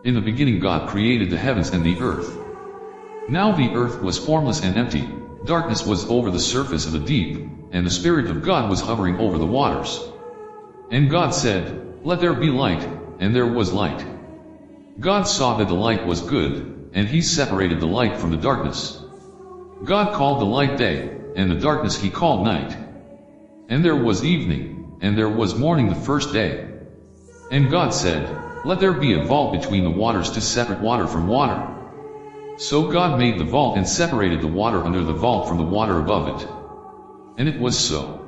In the beginning God created the heavens and the earth. Now the earth was formless and empty, darkness was over the surface of the deep, and the Spirit of God was hovering over the waters. And God said, "Let there be light," and there was light. God saw that the light was good, and he separated the light from the darkness. God called the light day, and the darkness he called night. And there was evening, and there was morning the first day. And God said, "Let there be a vault between the waters to separate water from water." So God made the vault and separated the water under the vault from the water above it. And it was so.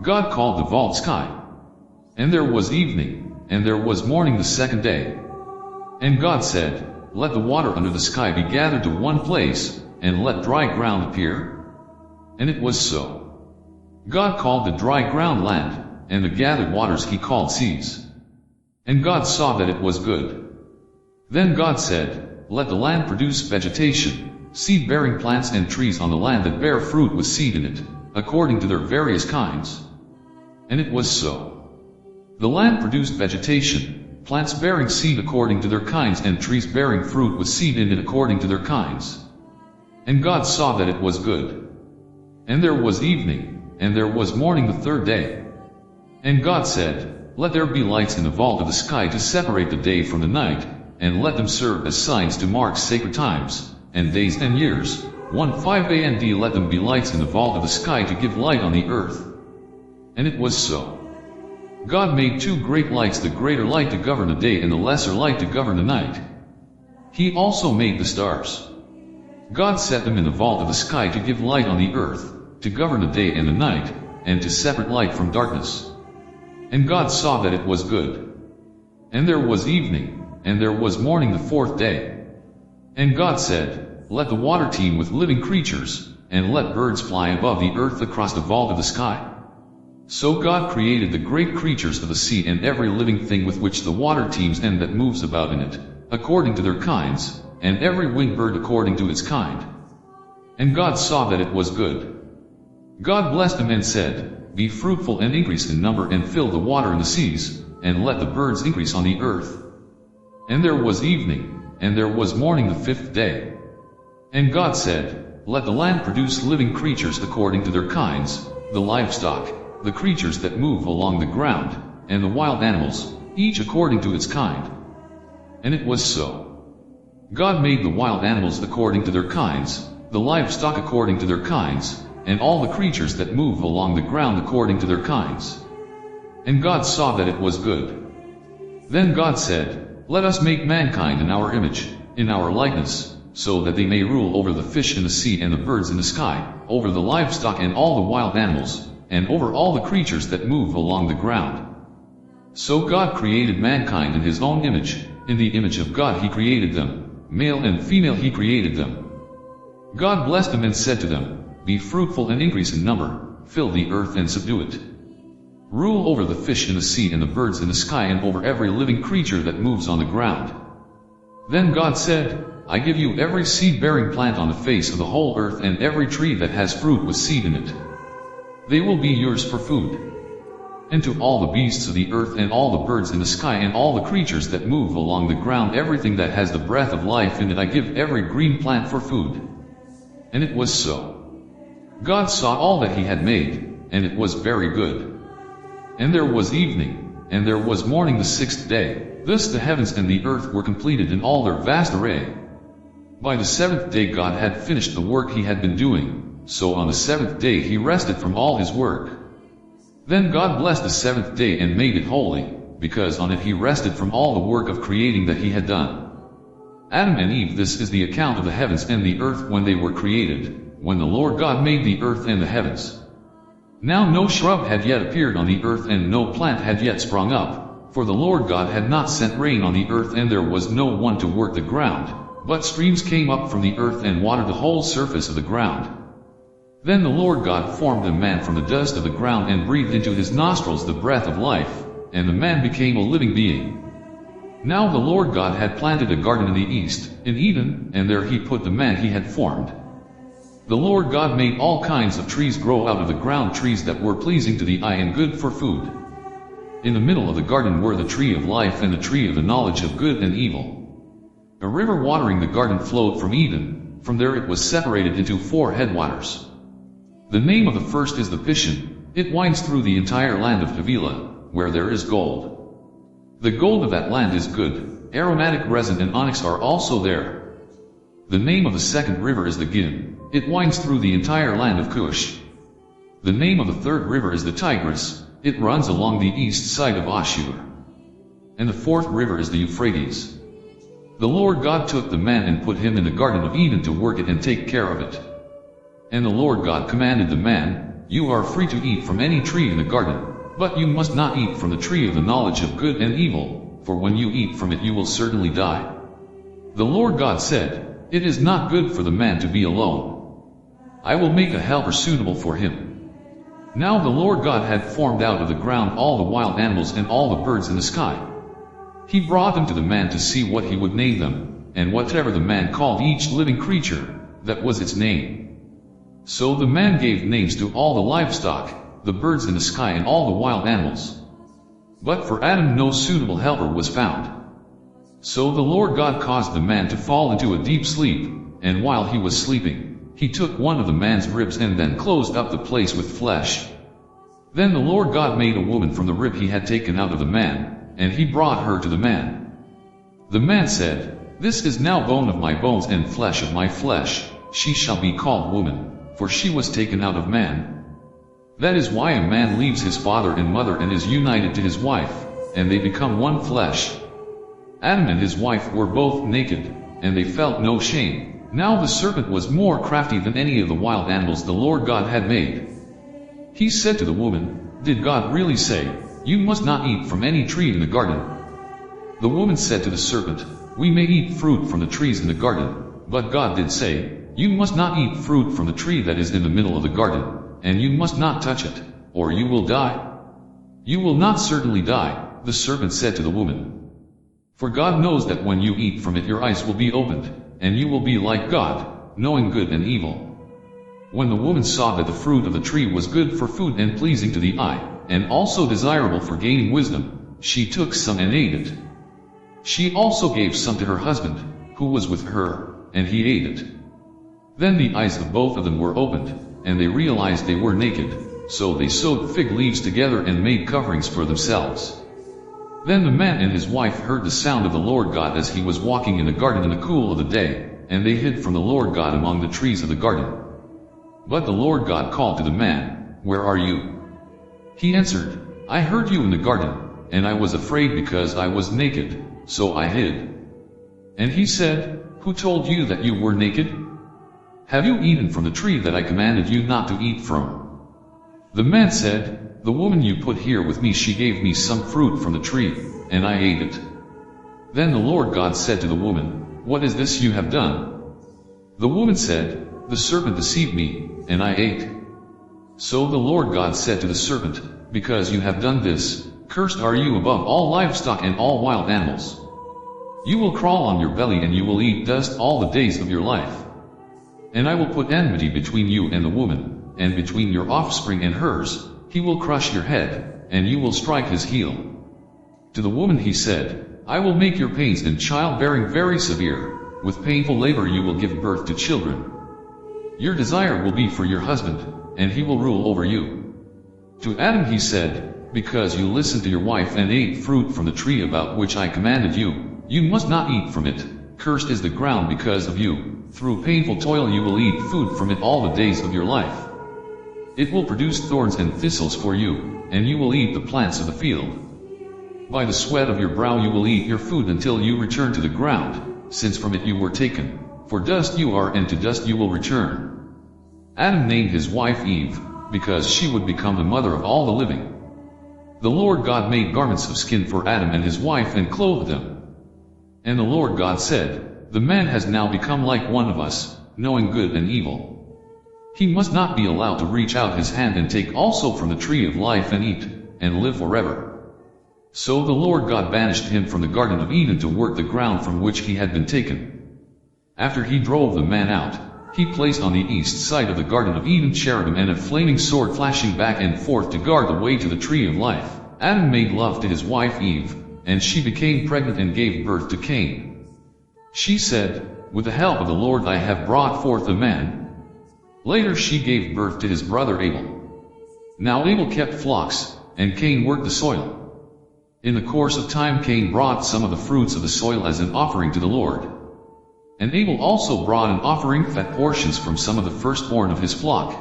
God called the vault sky. And there was evening, and there was morning the second day. And God said, "Let the water under the sky be gathered to one place, and let dry ground appear." And it was so. God called the dry ground land, and the gathered waters he called seas. And God saw that it was good. Then God said, "Let the land produce vegetation, seed-bearing plants and trees on the land that bear fruit with seed in it, according to their various kinds." And it was so. The land produced vegetation, plants bearing seed according to their kinds and trees bearing fruit with seed in it according to their kinds. And God saw that it was good. And there was evening, and there was morning the third day. And God said, "Let there be lights in the vault of the sky to separate the day from the night, and let them serve as signs to mark sacred times, and days and years, 15 and let them be lights in the vault of the sky to give light on the earth." And it was so. God made two great lights, the greater light to govern the day and the lesser light to govern the night. He also made the stars. God set them in the vault of the sky to give light on the earth, to govern the day and the night, and to separate light from darkness. And God saw that it was good. And there was evening, and there was morning the fourth day. And God said, "Let the water teem with living creatures, and let birds fly above the earth across the vault of the sky." So God created the great creatures of the sea and every living thing with which the water teems and that moves about in it, according to their kinds, and every winged bird according to its kind. And God saw that it was good. God blessed them and said, "Be fruitful and increase in number and fill the water in the seas, and let the birds increase on the earth." And there was evening, and there was morning the fifth day. And God said, "Let the land produce living creatures according to their kinds, the livestock, the creatures that move along the ground, and the wild animals, each according to its kind." And it was so. God made the wild animals according to their kinds, the livestock according to their kinds, and all the creatures that move along the ground according to their kinds. And God saw that it was good. Then God said, "Let us make mankind in our image, in our likeness, so that they may rule over the fish in the sea and the birds in the sky, over the livestock and all the wild animals, and over all the creatures that move along the ground." So God created mankind in his own image, in the image of God he created them, male and female he created them. God blessed them and said to them, "Be fruitful and increase in number, fill the earth and subdue it. Rule over the fish in the sea and the birds in the sky and over every living creature that moves on the ground." Then God said, "I give you every seed-bearing plant on the face of the whole earth and every tree that has fruit with seed in it. They will be yours for food. And to all the beasts of the earth and all the birds in the sky and all the creatures that move along the ground, everything that has the breath of life in it, I give every green plant for food." And it was so. God saw all that he had made, and it was very good. And there was evening, and there was morning the sixth day. Thus the heavens and the earth were completed in all their vast array. By the seventh day God had finished the work he had been doing, so on the seventh day he rested from all his work. Then God blessed the seventh day and made it holy, because on it he rested from all the work of creating that he had done. Adam and Eve, this is the account of the heavens and the earth when they were created, when the Lord God made the earth and the heavens. Now no shrub had yet appeared on the earth and no plant had yet sprung up, for the Lord God had not sent rain on the earth and there was no one to work the ground, but streams came up from the earth and watered the whole surface of the ground. Then the Lord God formed a man from the dust of the ground and breathed into his nostrils the breath of life, and the man became a living being. Now the Lord God had planted a garden in the east, in Eden, and there he put the man he had formed. The Lord God made all kinds of trees grow out of the ground, trees that were pleasing to the eye and good for food. In the middle of the garden were the tree of life and the tree of the knowledge of good and evil. A river watering the garden flowed from Eden. From there it was separated into 4 headwaters. The name of the first is the Pishon. It winds through the entire land of Havilah, where there is gold. The gold of that land is good. Aromatic resin and onyx are also there. The name of the second river is the Gihon. It winds through the entire land of Cush. The name of the third river is the Tigris. It runs along the east side of Ashur. And the fourth river is the Euphrates. The Lord God took the man and put him in the Garden of Eden to work it and take care of it. And the Lord God commanded the man, "You are free to eat from any tree in the garden, but you must not eat from the tree of the knowledge of good and evil, for when you eat from it you will certainly die." The Lord God said, "It is not good for the man to be alone. I will make a helper suitable for him." Now the Lord God had formed out of the ground all the wild animals and all the birds in the sky. He brought them to the man to see what he would name them, and whatever the man called each living creature, that was its name. So the man gave names to all the livestock, the birds in the sky and all the wild animals. But for Adam no suitable helper was found. So the Lord God caused the man to fall into a deep sleep, and while he was sleeping, he took one of the man's ribs and then closed up the place with flesh. Then the Lord God made a woman from the rib he had taken out of the man, and he brought her to the man. The man said, "This is now bone of my bones and flesh of my flesh. She shall be called woman, for she was taken out of man." That is why a man leaves his father and mother and is united to his wife, and they become one flesh. Adam and his wife were both naked, and they felt no shame. Now the serpent was more crafty than any of the wild animals the Lord God had made. He said to the woman, "Did God really say, 'You must not eat from any tree in the garden'?" The woman said to the serpent, "We may eat fruit from the trees in the garden, but God did say, 'You must not eat fruit from the tree that is in the middle of the garden, and you must not touch it, or you will die.'" "You will not certainly die," the serpent said to the woman. "For God knows that when you eat from it your eyes will be opened, and you will be like God, knowing good and evil." When the woman saw that the fruit of the tree was good for food and pleasing to the eye, and also desirable for gaining wisdom, she took some and ate it. She also gave some to her husband, who was with her, and he ate it. Then the eyes of both of them were opened, and they realized they were naked, so they sewed fig leaves together and made coverings for themselves. Then the man and his wife heard the sound of the Lord God as he was walking in the garden in the cool of the day, and they hid from the Lord God among the trees of the garden. But the Lord God called to the man, "Where are you?" He answered, "I heard you in the garden, and I was afraid because I was naked, so I hid." And he said, "Who told you that you were naked? Have you eaten from the tree that I commanded you not to eat from?" The man said, "The woman you put here with me, she gave me some fruit from the tree, and I ate it." Then the Lord God said to the woman, "What is this you have done?" The woman said, "The serpent deceived me, and I ate." So the Lord God said to the serpent, "Because you have done this, cursed are you above all livestock and all wild animals. You will crawl on your belly and you will eat dust all the days of your life. And I will put enmity between you and the woman, and between your offspring and hers. He will crush your head, and you will strike his heel." To the woman he said, "I will make your pains in childbearing very severe. With painful labor you will give birth to children. Your desire will be for your husband, and he will rule over you." To Adam he said, "Because you listened to your wife and ate fruit from the tree about which I commanded you, you must not eat from it. Cursed is the ground because of you. Through painful toil you will eat food from it all the days of your life. It will produce thorns and thistles for you, and you will eat the plants of the field. By the sweat of your brow you will eat your food until you return to the ground, since from it you were taken. For dust you are, and to dust you will return." Adam named his wife Eve, because she would become the mother of all the living. The Lord God made garments of skin for Adam and his wife and clothed them. And the Lord God said, "The man has now become like one of us, knowing good and evil. He must not be allowed to reach out his hand and take also from the tree of life and eat, and live forever." So the Lord God banished him from the Garden of Eden to work the ground from which he had been taken. After he drove the man out, he placed on the east side of the Garden of Eden cherubim and a flaming sword flashing back and forth to guard the way to the tree of life. Adam made love to his wife Eve, and she became pregnant and gave birth to Cain. She said, "With the help of the Lord I have brought forth a man." Later she gave birth to his brother Abel. Now Abel kept flocks, and Cain worked the soil. In the course of time Cain brought some of the fruits of the soil as an offering to the Lord. And Abel also brought an offering, fat portions from some of the firstborn of his flock.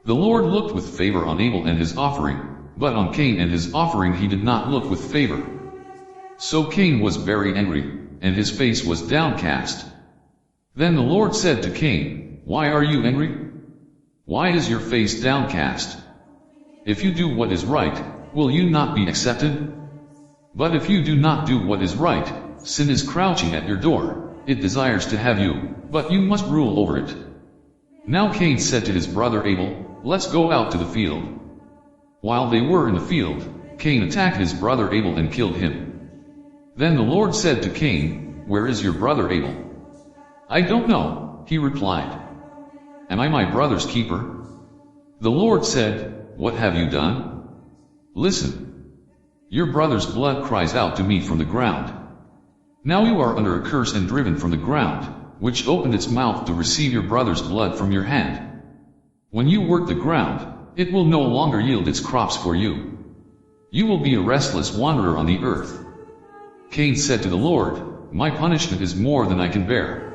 The Lord looked with favor on Abel and his offering, but on Cain and his offering he did not look with favor. So Cain was very angry, and his face was downcast. Then the Lord said to Cain, "Why are you angry? Why is your face downcast? If you do what is right, will you not be accepted? But if you do not do what is right, sin is crouching at your door. It desires to have you, but you must rule over it." Now Cain said to his brother Abel, "Let's go out to the field." While they were in the field, Cain attacked his brother Abel and killed him. Then the Lord said to Cain, "Where is your brother Abel?" "I don't know," he replied. "Am I my brother's keeper?" The Lord said, "What have you done? Listen. Your brother's blood cries out to me from the ground. Now you are under a curse and driven from the ground, which opened its mouth to receive your brother's blood from your hand. When you work the ground, it will no longer yield its crops for you. You will be a restless wanderer on the earth." Cain said to the Lord, "My punishment is more than I can bear.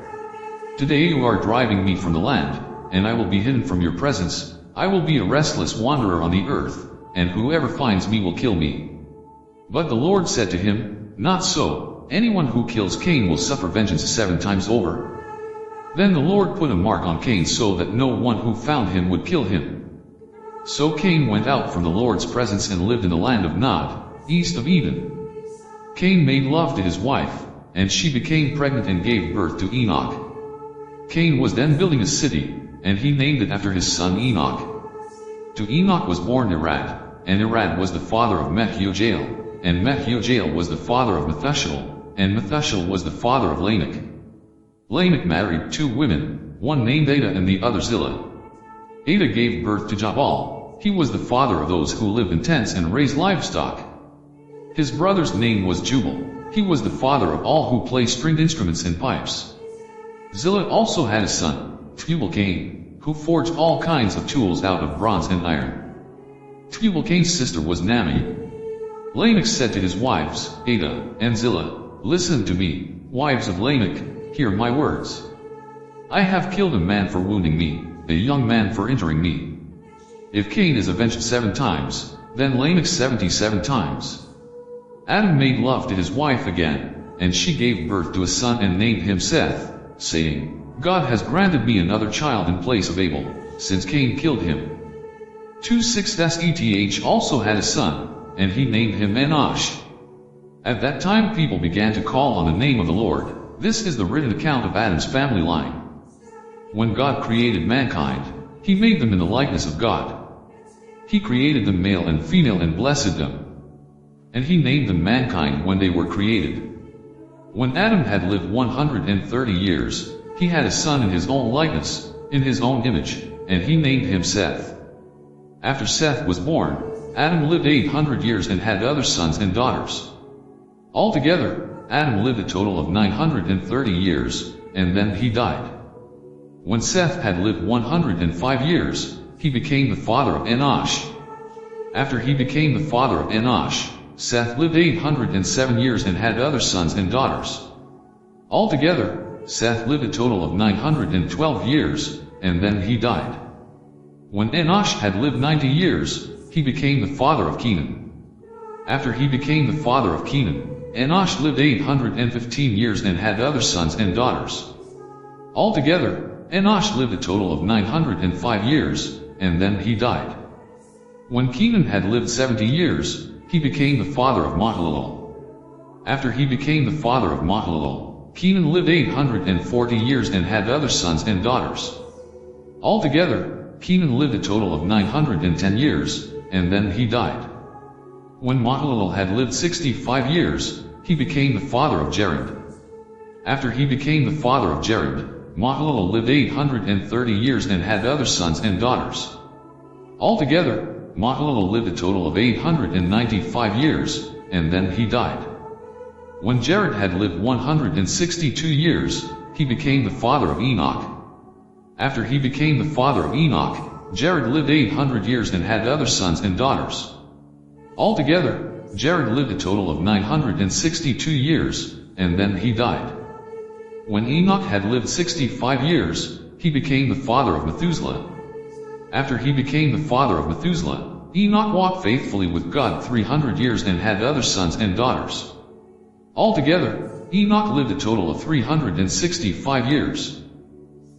Today you are driving me from the land, and I will be hidden from your presence. I will be a restless wanderer on the earth, and whoever finds me will kill me." But the Lord said to him, "Not so. Anyone who kills Cain will suffer vengeance 7 times over." Then the Lord put a mark on Cain so that no one who found him would kill him. So Cain went out from the Lord's presence and lived in the land of Nod, east of Eden. Cain made love to his wife, and she became pregnant and gave birth to Enoch. Cain was then building a city, and he named it after his son Enoch. To Enoch was born Irad, and Irad was the father of Mehujael, and Mehujael was the father of Methuselah, and Methuselah was the father of Lamech. Lamech married 2 women, one named Ada and the other Zillah. Ada gave birth to Jabal. He was the father of those who live in tents and raise livestock. His brother's name was Jubal. He was the father of all who play stringed instruments and pipes. Zillah also had a son, Tubal-Cain, who forged all kinds of tools out of bronze and iron. Tubal-Cain's sister was Nami. Lamech said to his wives, Ada and Zillah, "Listen to me, wives of Lamech, hear my words. I have killed a man for wounding me, a young man for injuring me. If Cain is avenged 7 times, then Lamech 77 times." Adam made love to his wife again, and she gave birth to a son and named him Seth, saying, "God has granted me another child in place of Abel, since Cain killed him." 26Seth also had a son, and he named him Enosh. At that time people began to call on the name of the Lord. This is the written account of Adam's family line. When God created mankind, he made them in the likeness of God. He created them male and female and blessed them. And he named them mankind when they were created. When Adam had lived 130 years, he had a son in his own likeness, in his own image, and he named him Seth. After Seth was born, Adam lived 800 years and had other sons and daughters. Altogether, Adam lived a total of 930 years, and then he died. When Seth had lived 105 years, he became the father of Enosh. After he became the father of Enosh, Seth lived 807 years and had other sons and daughters. Altogether, Seth lived a total of 912 years, and then he died. When Enosh had lived 90 years, he became the father of Kenan. After he became the father of Kenan, Enosh lived 815 years and had other sons and daughters. Altogether, Enosh lived a total of 905 years, and then he died. When Kenan had lived 70 years, he became the father of Mahalalel. After he became the father of Mahalalel, Kenan lived 840 years and had other sons and daughters. Altogether, Kenan lived a total of 910 years, and then he died. When Mahalalel had lived 65 years, he became the father of Jared. After he became the father of Jared, Mahalalel lived 830 years and had other sons and daughters. Altogether, Mahalalel lived a total of 895 years, and then he died. When Jared had lived 162 years, he became the father of Enoch. After he became the father of Enoch, Jared lived 800 years and had other sons and daughters. Altogether, Jared lived a total of 962 years, and then he died. When Enoch had lived 65 years, he became the father of Methuselah. After he became the father of Methuselah, Enoch walked faithfully with God 300 years and had other sons and daughters. Altogether, Enoch lived a total of 365 years.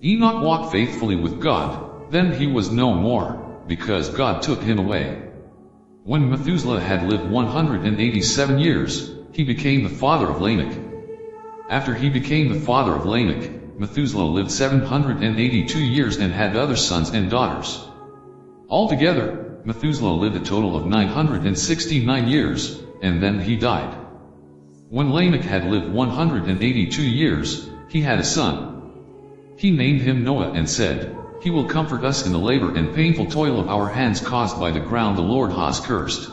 Enoch walked faithfully with God, then he was no more, because God took him away. When Methuselah had lived 187 years, he became the father of Lamech. After he became the father of Lamech, Methuselah lived 782 years and had other sons and daughters. Altogether, Methuselah lived a total of 969 years, and then he died. When Lamech had lived 182 years, he had a son. He named him Noah and said, "He will comfort us in the labor and painful toil of our hands caused by the ground the Lord has cursed."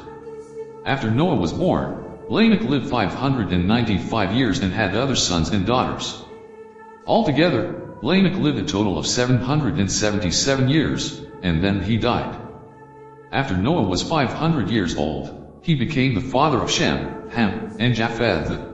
After Noah was born, Lamech lived 595 years and had other sons and daughters. Altogether, Lamech lived a total of 777 years, and then he died. After Noah was 500 years old, he became the father of Shem, Ham, and Japheth.